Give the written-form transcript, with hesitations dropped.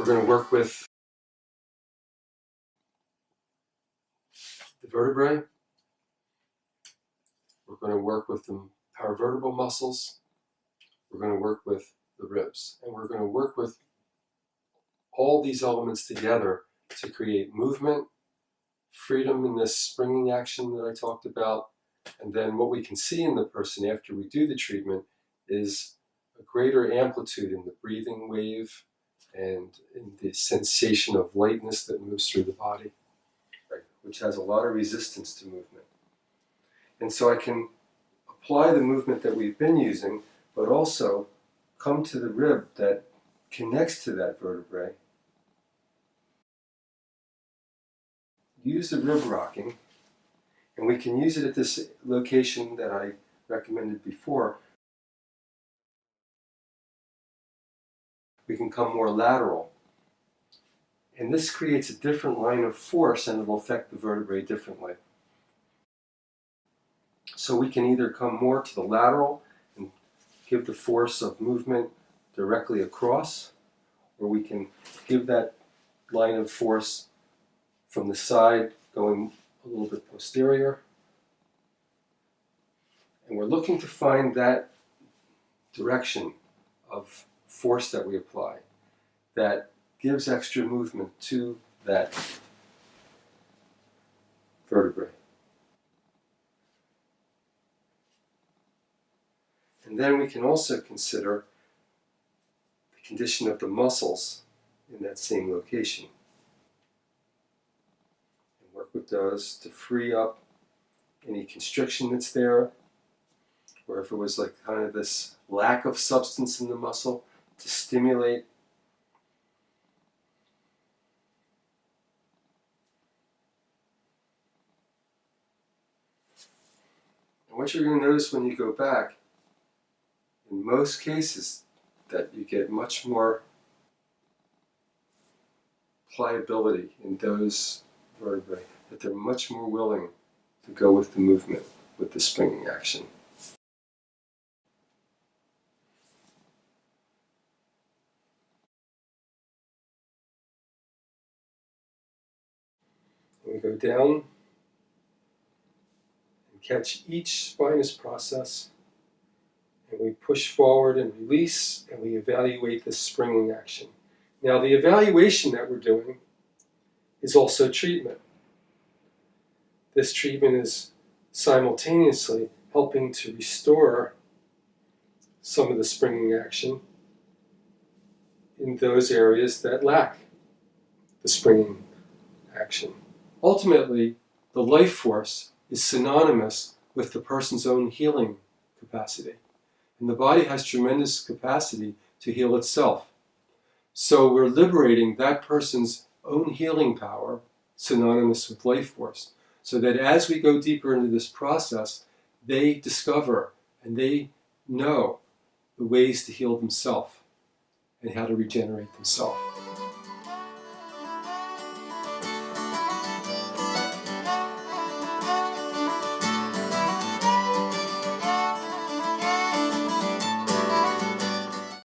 We're going to work with the vertebrae. We're going to work with the paravertebral muscles. We're going to work with the ribs. And we're going to work with all these elements together to create movement, freedom in this springing action that I talked about. And then what we can see in the person after we do the treatment is a greater amplitude in the breathing wave and in the sensation of lightness that moves through the body, right, which has a lot of resistance to movement. And so I can apply the movement that we've been using, but also come to the rib that connects to that vertebrae, use the rib rocking, and we can use it at this location that I recommended before. We can come more lateral. And this creates a different line of force and it will affect the vertebrae differently. So we can either come more to the lateral and give the force of movement directly across, or we can give that line of force from the side going a little bit posterior. And we're looking to find that direction of force that we apply that gives extra movement to that vertebrae. And then we can also consider the condition of the muscles in that same location. And work with those to free up any constriction that's there, or if it was like kind of this lack of substance in the muscle, to stimulate. And what you're going to notice when you go back, in most cases, that you get much more pliability in those vertebrae, that they're much more willing to go with the movement, with the springing action. We go down and catch each spinous process, and we push forward and release, and we evaluate the springing action. Now, the evaluation that we're doing is also treatment. This treatment is simultaneously helping to restore some of the springing action in those areas that lack the springing action. Ultimately, the life force is synonymous with the person's own healing capacity. And the body has tremendous capacity to heal itself. So we're liberating that person's own healing power, synonymous with life force, so that as we go deeper into this process, they discover and they know the ways to heal themselves and how to regenerate themselves.